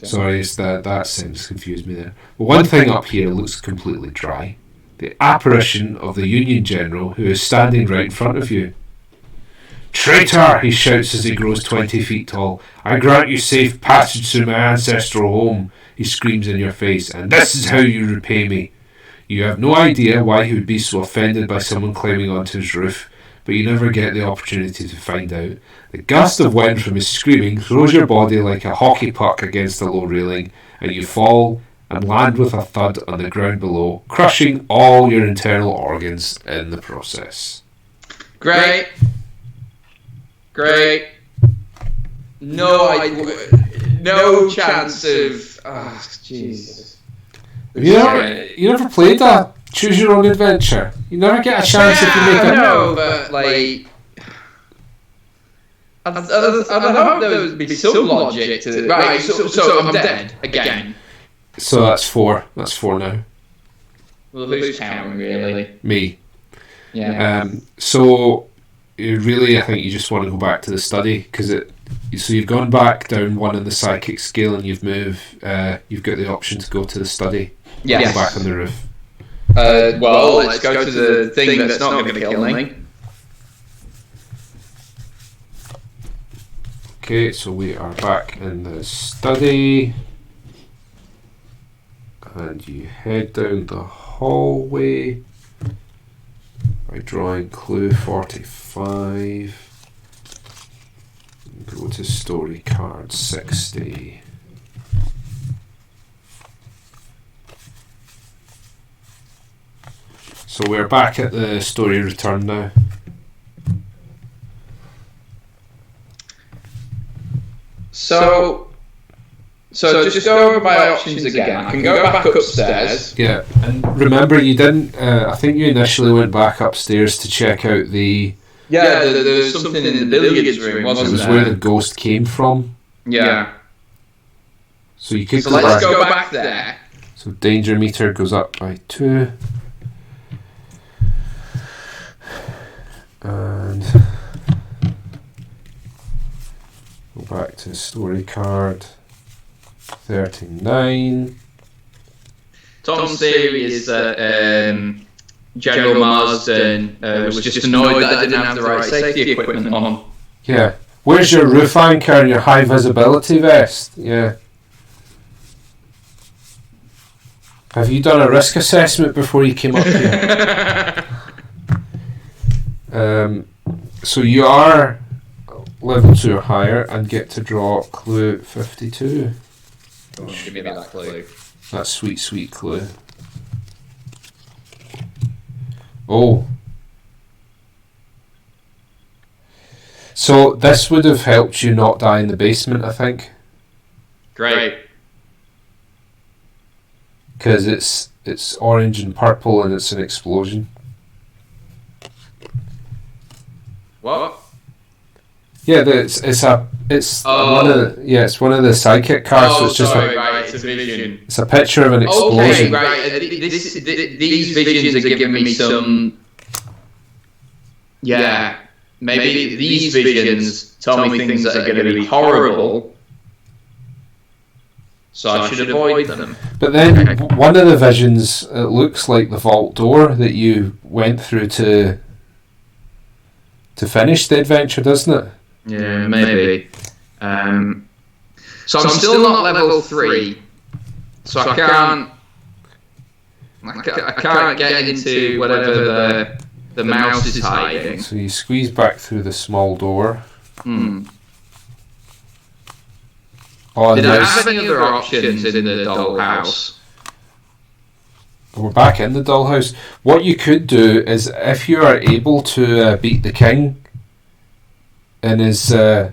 Sorry, it's that sentence confused me there. But one thing up here looks completely dry. The apparition of the Union General, who is standing right in front of you. "Traitor!" he shouts as he grows 20 feet tall. "I grant you safe passage through my ancestral home," he screams in your face, "and this is how you repay me." You have no idea why he would be so offended by someone climbing onto his roof, but you never get the opportunity to find out. The gust of wind from his screaming throws your body like a hockey puck against the low railing, and you fall and land with a thud on the ground below, crushing all your internal organs in the process. Great. No chance of. Oh, Jesus. You never played that Choose Your Own Adventure? You never get a chance if you make it. No, but like. I hope there would be some logic to it. Right, so I'm dead again. So that's four. That's four now. Well, who's counting, really? Me. Yeah. So, really, I think you just want to go back to the study, because So you've gone back down one in the psychic scale, and you've moved. You've got the option to go to the study. Yes. Go back on the roof. Well, let's go to the thing that's not going to kill me. Okay, so we are back in the study, and you head down the hallway by drawing clue 45. Go to story card 60. So we're back at the story return now. So just go over my options again. I can go back upstairs. Yeah, and remember you didn't. I think you initially went back upstairs to check out the. Yeah, there was something in the billiards room, It wasn't was there? where the ghost came from. Yeah. So you could So go let's back. go back there. So danger meter goes up by 2. And go back to story card 39. Tom's theory is that General Marsden was just annoyed that I didn't have the right safety equipment on. Yeah. Where's your roof anchor and your high visibility vest? Yeah. Have you done a risk assessment before you came up here? So you are level 2 or higher and get to draw clue 52. Give me that clue. That sweet, sweet clue. Oh. So this would have helped you not die in the basement, I think. Great. Because it's orange and purple and it's an explosion. What? Yeah, it's one of the psychic cards. So Oh, it's just sorry, like right, it's a vision. it's a picture of an explosion. Okay, right. These visions are giving me some. Yeah, maybe these visions tell me things that are going to be horrible, so I should avoid them. But then one of the visions, it looks like the vault door that you went through to finish the adventure, doesn't it? Yeah, maybe. So I'm still not level 3, so I can't get into whatever the mouse is hiding. So you squeeze back through the small door. Hmm. Oh, and Did I there's- have any other options in the dollhouse? we're back in the dollhouse. What you could do is, if you are able to beat the king in his little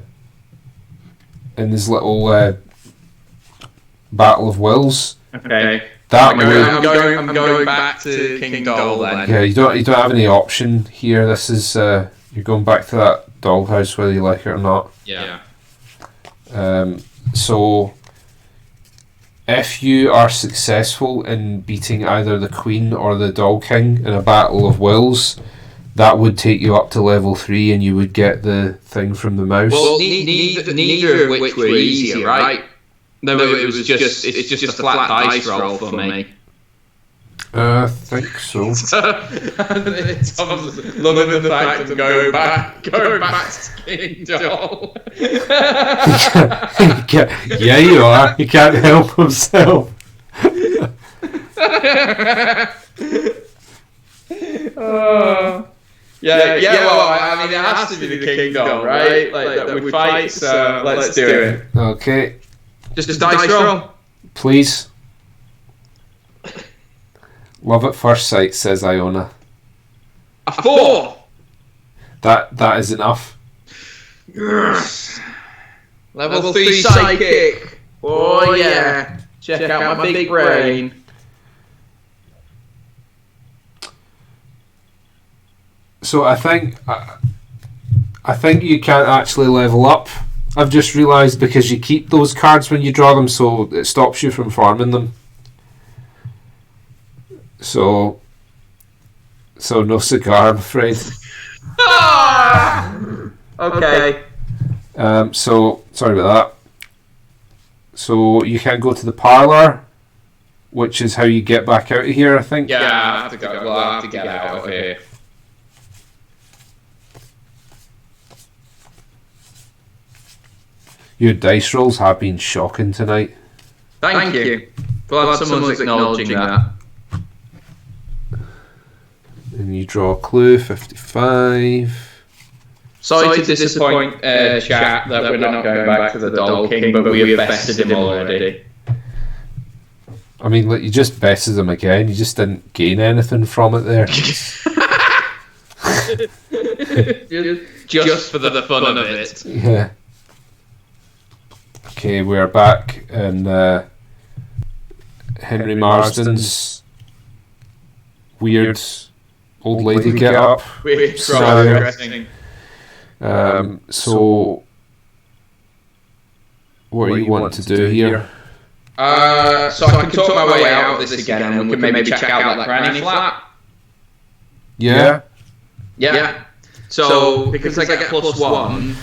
battle of wills, Okay. that I'm would. going back to King Doll then. Yeah, you don't have any option here. This is you're going back to that dollhouse whether you like it or not. Yeah. So if you are successful in beating either the Queen or the Doll King in a battle of wills, that would take you up to level 3 and you would get the thing from the mouse. Well, neither of which were easier, right? No, it's just a flat dice roll for me. I think so. Tom's loving the fact I'm going back to King Doll. Yeah, you are. He can't help himself. Well, I mean, it has to be the King Doll, right? Like, that we fight, so let's do it. Okay, Just a dice roll. please. Love at first sight, says Iona. A 4! That is enough. Yes! Level 3 psychic! Oh yeah! Check out my big brain. So I think you can't actually level up. I've just realised because you keep those cards when you draw them, so it stops you from farming them. So no cigar, I'm afraid. Okay. So sorry about that. So you can go to the parlour, which is how you get back out of here, I think. Yeah, I have to go. Well, I have to get out of here. Your dice rolls have been shocking tonight. Thank you. Glad someone's acknowledging that. And you draw a clue, 55. Sorry to disappoint chat that we're not going back to the Doll King, but we have bested him already. I mean, like, you just bested him again. You just didn't gain anything from it there. Just for the fun of it. Yeah. Okay, we're back in Henry Marsden's weird old lady get up. We're So- progressing. So, what are you wanting to do here? So I can talk my way out of this again, and we can maybe check out that granny flat. Yeah? Yeah. So because I get +1,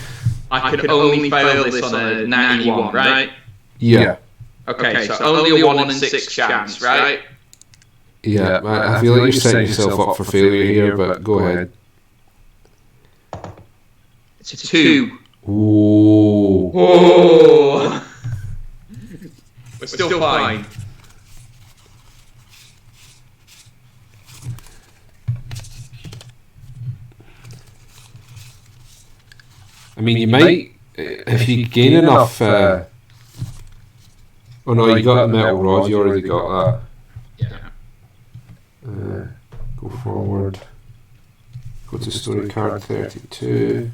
I can only fail this on a 91, right? Yeah. Okay, so only a 1 in 6 chance, right? Yeah, I feel like you're setting yourself up for failure here, but go ahead. It's a 2. Ooh. Oh. We're still fine. I mean, you might, if you gain enough. Oh no, you got the metal rod, you already got Yeah. that. Go forward. Go to story card 32.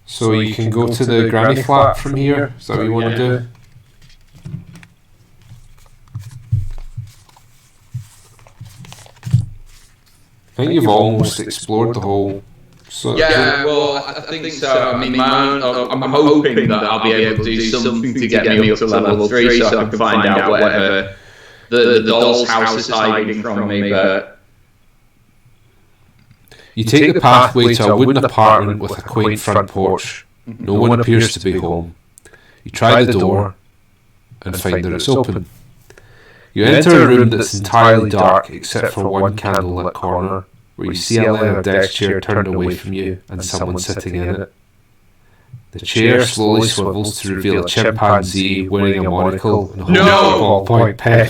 So you can go to the granny flat from here. Is that what you want to do? I think you've almost explored the whole. So Yeah, well, I think so. I mean, I'm hoping thatLl be able to do something to get me up to level 3 so I can find out whatever the doll's house is hiding from me, but... You take the pathway to a wooden apartment with a quaint front porch. No one appears to be home. You try the door and find that it's open. You enter a room that's entirely dark except for one candlelit corner, where you see a leather desk chair turned away from you and someone sitting in it. The chair slowly swivels to reveal a chimpanzee wearing a monocle and holding a ballpoint pen.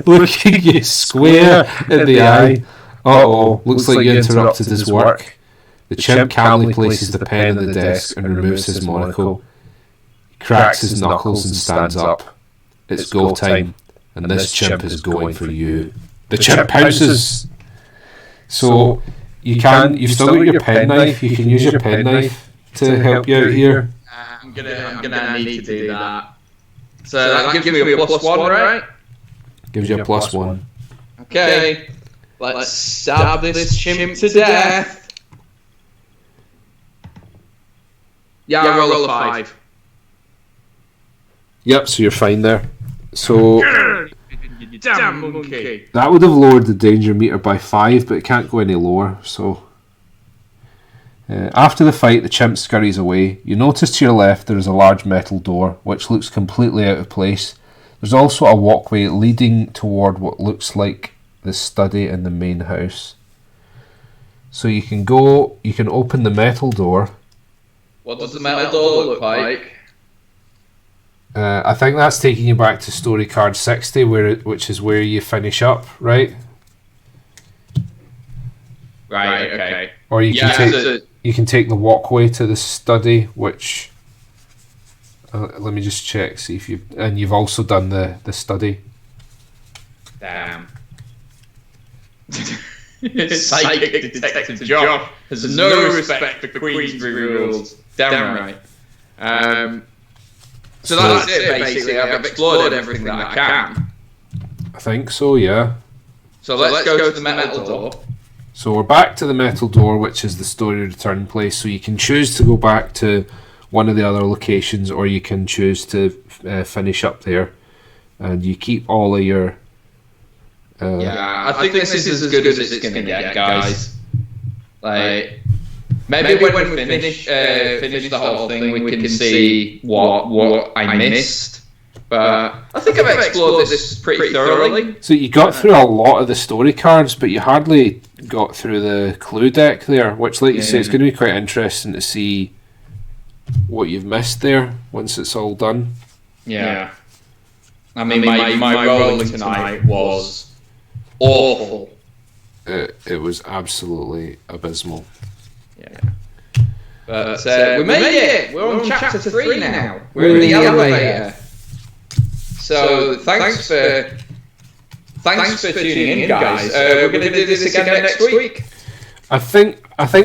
Looking you square in the eye. Uh-oh, looks like you interrupted his work. The chimp calmly places the pen on the desk and removes his monocle. He cracks his knuckles and stands up. It's go time, and this chimp is going for you. The chimp pounces! So, you've still got your penknife, you can use your penknife to help you out here. I'm gonna need to do that. So that gives me a +1, right? Gives you a +1. Okay. Let's stab this chimp to death. Yeah, I roll a 5. Yep, so you're fine there. So You damn monkey. that would have lowered the danger meter by 5, but it can't go any lower. So after the fight, the chimp scurries away. You notice to your left there is a large metal door, which looks completely out of place. There's also a walkway leading toward what looks like the study in the main house. So you can open the metal door. What does the metal door look like? I think that's taking you back to story card 60, which is where you finish up, right? Right, okay. Or you can take the walkway to the study, which let me just check, see if you've also done the study. Damn. Psychic Detective Joff has no respect for Queensbury rules. Damn right. So that's it, basically. I've explored everything that I can. I think so, yeah. So let's go to the metal door. So we're back to the metal door, which is the story return place. So you can choose to go back to one of the other locations, or you can choose to finish up there, and you keep all of your. I think this is as good as it's going to get, guys. Like, maybe when we finish the whole thing, we can see what I missed. But I think I've explored this pretty thoroughly. So you got through a lot of the story cards, but you hardly got through the clue deck there, which, like you say, it's going to be quite interesting to see what you've missed there once it's all done. Yeah. I mean, my rolling tonight was awful. It was absolutely abysmal. Yeah. But we made it! We're on chapter 3 now. We're in the elevator. So thanks for tuning in, guys. We're going to do this again next week. I think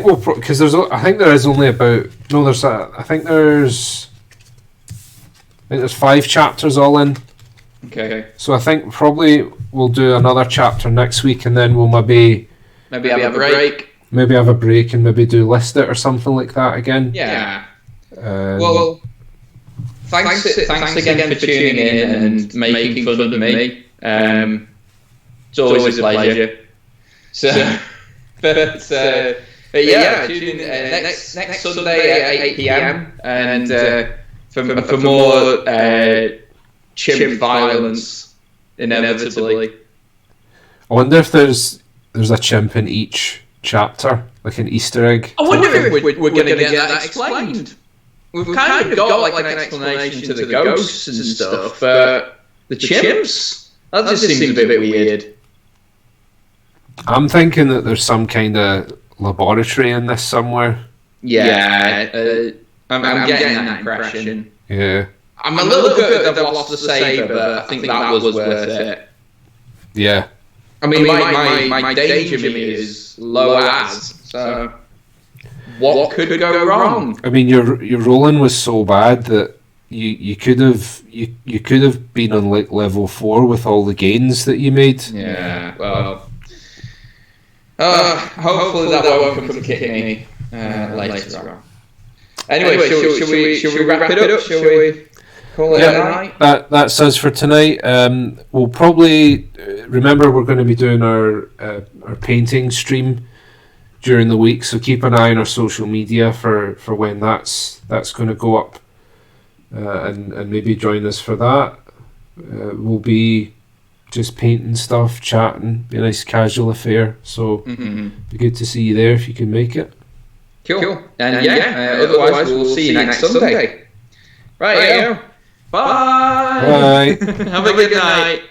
we'll because I think there's 5 chapters all in. Okay. So I think probably we'll do another chapter next week, and then we'll maybe have a break. Maybe have a break and maybe do list it or something like that again. Yeah. Well. Thanks again for tuning in and making fun of me. It's always a pleasure. But yeah, tune in next Sunday at 8 PM and for more chimp violence, inevitably. I wonder if there's a chimp in each chapter, like an Easter egg. I wonder if we're going to get that explained. We've kind of got like an explanation to the ghosts and stuff, but the chimps? That just seems a bit weird. I'm thinking that there's some kind of laboratory in this somewhere. Yeah, I'm getting that impression. Yeah. I'm a little bit that I've lost the saber, but I think that was worth it. Yeah. I mean, my danger meter is low as, so what could go wrong? I mean, your rolling was so bad that you could have been on like level 4 with all the gains that you made. Yeah, well, hopefully that won't come to kick me later on. Anyway, should we wrap it up? Shall we call it a night? That's us for tonight. We'll probably remember we're going to be doing our painting stream during the week, so keep an eye on our social media for when that's going to go up, and maybe join us for that. We'll be just painting stuff, chatting, be a nice casual affair, so be good to see you there if you can make it. Cool. And otherwise we'll see you next Sunday. Right, Bye. Bye. Have a good night.